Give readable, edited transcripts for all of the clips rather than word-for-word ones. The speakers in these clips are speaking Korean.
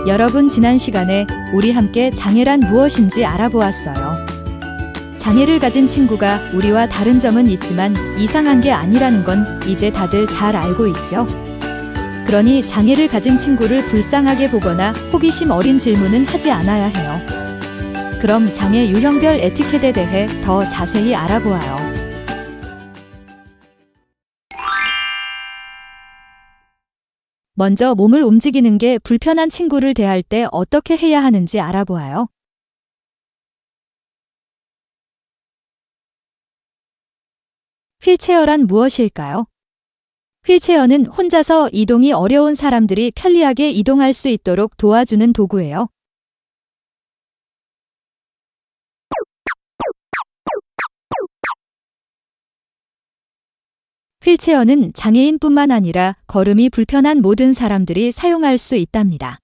여러분, 지난 시간에 우리 함께 장애란 무엇인지 알아보았어요. 장애를 가진 친구가 우리와 다른 점은 있지만 이상한 게 아니라는 건 이제 다들 잘 알고 있죠. 그러니 장애를 가진 친구를 불쌍하게 보거나 호기심 어린 질문은 하지 않아야 해요. 그럼 장애 유형별 에티켓에 대해 더 자세히 알아보아요. 먼저 몸을 움직이는 게 불편한 친구를 대할 때 어떻게 해야 하는지 알아보아요. 휠체어란 무엇일까요? 휠체어는 혼자서 이동이 어려운 사람들이 편리하게 이동할 수 있도록 도와주는 도구예요. 휠체어는 장애인뿐만 아니라 걸음이 불편한 모든 사람들이 사용할 수 있답니다.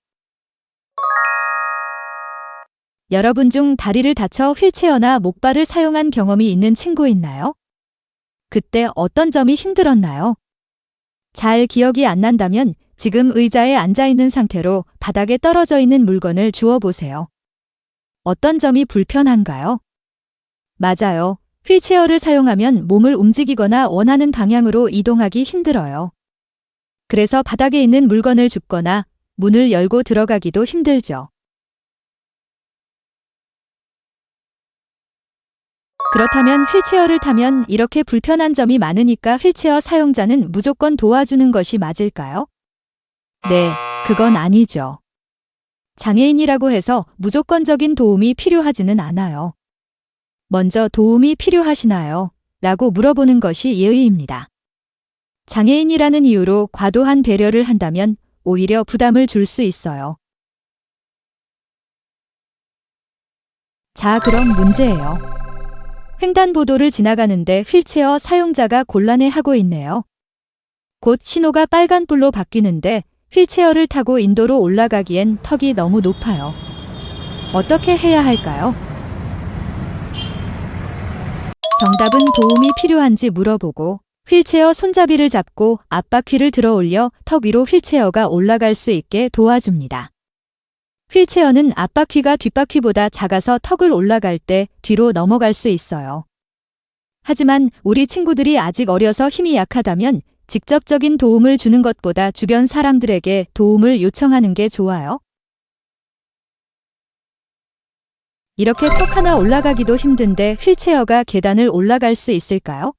여러분 중 다리를 다쳐 휠체어나 목발을 사용한 경험이 있는 친구 있나요? 그때 어떤 점이 힘들었나요? 잘 기억이 안 난다면 지금 의자에 앉아 있는 상태로 바닥에 떨어져 있는 물건을 주워 보세요. 어떤 점이 불편한가요? 맞아요. 휠체어를 사용하면 몸을 움직이거나 원하는 방향으로 이동하기 힘들어요. 그래서 바닥에 있는 물건을 줍거나 문을 열고 들어가기도 힘들죠. 그렇다면 휠체어를 타면 이렇게 불편한 점이 많으니까 휠체어 사용자는 무조건 도와주는 것이 맞을까요? 네, 그건 아니죠. 장애인이라고 해서 무조건적인 도움이 필요하지는 않아요. 먼저 도움이 필요하시나요? 라고 물어보는 것이 예의입니다. 장애인이라는 이유로 과도한 배려를 한다면 오히려 부담을 줄 수 있어요. 자, 그럼 문제예요. 횡단보도를 지나가는데 휠체어 사용자가 곤란해하고 있네요. 곧 신호가 빨간불로 바뀌는데 휠체어를 타고 인도로 올라가기엔 턱이 너무 높아요. 어떻게 해야 할까요? 정답은 도움이 필요한지 물어보고 휠체어 손잡이를 잡고 앞바퀴를 들어 올려 턱 위로 휠체어가 올라갈 수 있게 도와줍니다. 휠체어는 앞바퀴가 뒷바퀴보다 작아서 턱을 올라갈 때 뒤로 넘어갈 수 있어요. 하지만 우리 친구들이 아직 어려서 힘이 약하다면 직접적인 도움을 주는 것보다 주변 사람들에게 도움을 요청하는 게 좋아요. 이렇게 턱 하나 올라가기도 힘든데 휠체어가 계단을 올라갈 수 있을까요?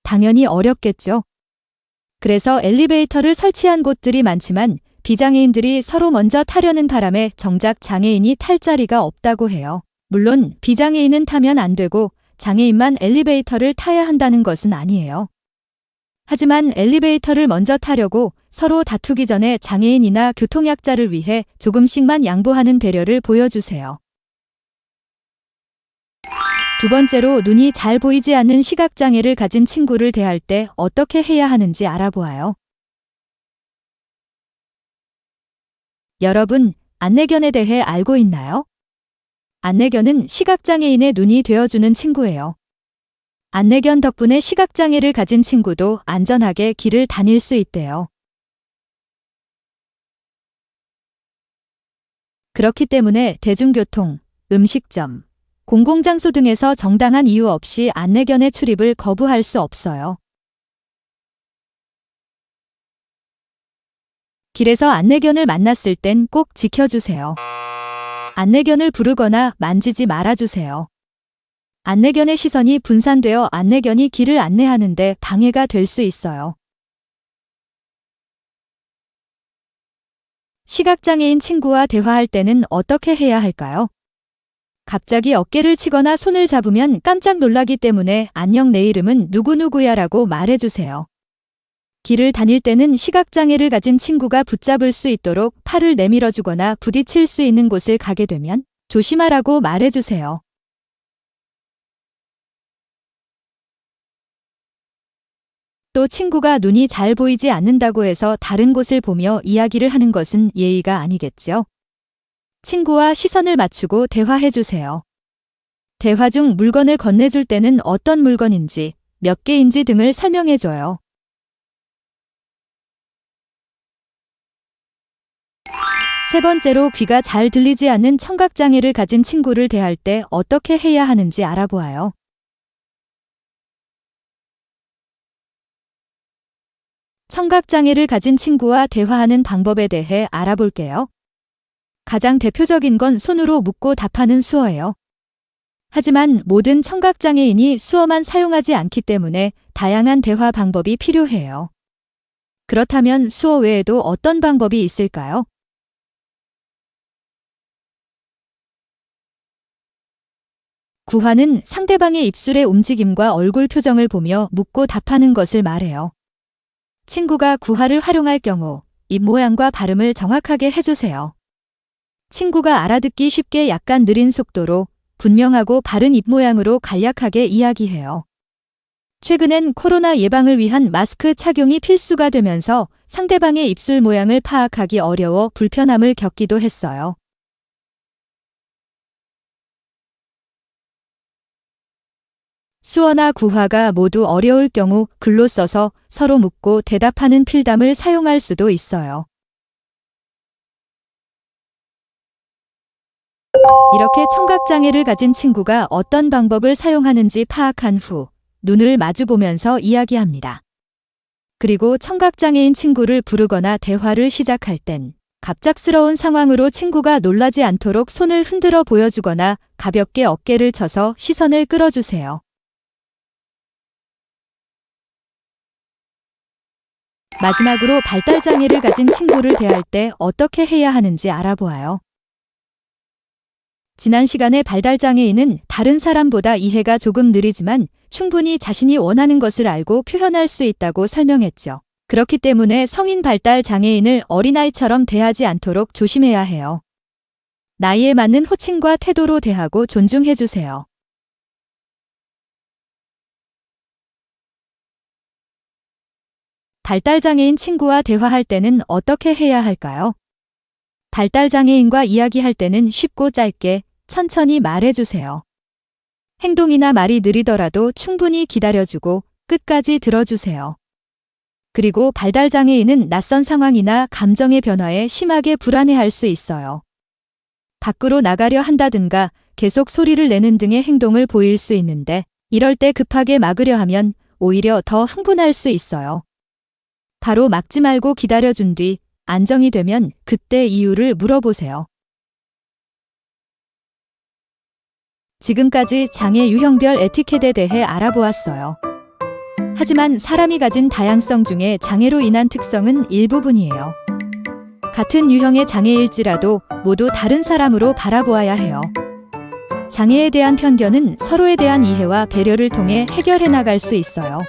당연히 어렵겠죠. 그래서 엘리베이터를 설치한 곳들이 많지만 비장애인들이 서로 먼저 타려는 바람에 정작 장애인이 탈 자리가 없다고 해요. 물론 비장애인은 타면 안 되고 장애인만 엘리베이터를 타야 한다는 것은 아니에요. 하지만 엘리베이터를 먼저 타려고 서로 다투기 전에 장애인이나 교통약자를 위해 조금씩만 양보하는 배려를 보여주세요. 두 번째로, 눈이 잘 보이지 않는 시각장애를 가진 친구를 대할 때 어떻게 해야 하는지 알아보아요. 여러분, 안내견에 대해 알고 있나요? 안내견은 시각장애인의 눈이 되어주는 친구예요. 안내견 덕분에 시각장애를 가진 친구도 안전하게 길을 다닐 수 있대요. 그렇기 때문에 대중교통, 음식점, 공공장소 등에서 정당한 이유 없이 안내견의 출입을 거부할 수 없어요. 길에서 안내견을 만났을 땐 꼭 지켜주세요. 안내견을 부르거나 만지지 말아주세요. 안내견의 시선이 분산되어 안내견이 길을 안내하는데 방해가 될 수 있어요. 시각장애인 친구와 대화할 때는 어떻게 해야 할까요? 갑자기 어깨를 치거나 손을 잡으면 깜짝 놀라기 때문에 안녕, 내 이름은 누구누구야 라고 말해주세요. 길을 다닐 때는 시각장애를 가진 친구가 붙잡을 수 있도록 팔을 내밀어주거나 부딪힐 수 있는 곳을 가게 되면 조심하라고 말해주세요. 또 친구가 눈이 잘 보이지 않는다고 해서 다른 곳을 보며 이야기를 하는 것은 예의가 아니겠죠. 친구와 시선을 맞추고 대화해주세요. 대화 중 물건을 건네줄 때는 어떤 물건인지, 몇 개인지 등을 설명해줘요. 세 번째로 귀가 잘 들리지 않는 청각장애를 가진 친구를 대할 때 어떻게 해야 하는지 알아보아요. 청각장애를 가진 친구와 대화하는 방법에 대해 알아볼게요. 가장 대표적인 건 손으로 묻고 답하는 수어예요. 하지만 모든 청각장애인이 수어만 사용하지 않기 때문에 다양한 대화 방법이 필요해요. 그렇다면 수어 외에도 어떤 방법이 있을까요? 구화는 상대방의 입술의 움직임과 얼굴 표정을 보며 묻고 답하는 것을 말해요. 친구가 구화를 활용할 경우 입 모양과 발음을 정확하게 해주세요. 친구가 알아듣기 쉽게 약간 느린 속도로 분명하고 바른 입 모양으로 간략하게 이야기해요. 최근엔 코로나 예방을 위한 마스크 착용이 필수가 되면서 상대방의 입술 모양을 파악하기 어려워 불편함을 겪기도 했어요. 수어나 구화가 모두 어려울 경우 글로 써서 서로 묻고 대답하는 필담을 사용할 수도 있어요. 이렇게 청각장애를 가진 친구가 어떤 방법을 사용하는지 파악한 후 눈을 마주보면서 이야기합니다. 그리고 청각장애인 친구를 부르거나 대화를 시작할 땐 갑작스러운 상황으로 친구가 놀라지 않도록 손을 흔들어 보여주거나 가볍게 어깨를 쳐서 시선을 끌어주세요. 마지막으로 발달장애를 가진 친구를 대할 때 어떻게 해야 하는지 알아보아요. 지난 시간에 발달장애인은 다른 사람보다 이해가 조금 느리지만 충분히 자신이 원하는 것을 알고 표현할 수 있다고 설명했죠. 그렇기 때문에 성인 발달장애인을 어린아이처럼 대하지 않도록 조심해야 해요. 나이에 맞는 호칭과 태도로 대하고 존중해주세요. 발달장애인 친구와 대화할 때는 어떻게 해야 할까요? 발달장애인과 이야기할 때는 쉽고 짧게, 천천히 말해주세요. 행동이나 말이 느리더라도 충분히 기다려주고 끝까지 들어주세요. 그리고 발달장애인은 낯선 상황이나 감정의 변화에 심하게 불안해할 수 있어요. 밖으로 나가려 한다든가 계속 소리를 내는 등의 행동을 보일 수 있는데 이럴 때 급하게 막으려 하면 오히려 더 흥분할 수 있어요. 바로 막지 말고 기다려준 뒤 안정이 되면 그때 이유를 물어보세요. 지금까지 장애 유형별 에티켓에 대해 알아보았어요. 하지만 사람이 가진 다양성 중에 장애로 인한 특성은 일부분이에요. 같은 유형의 장애일지라도 모두 다른 사람으로 바라보아야 해요. 장애에 대한 편견은 서로에 대한 이해와 배려를 통해 해결해 나갈 수 있어요.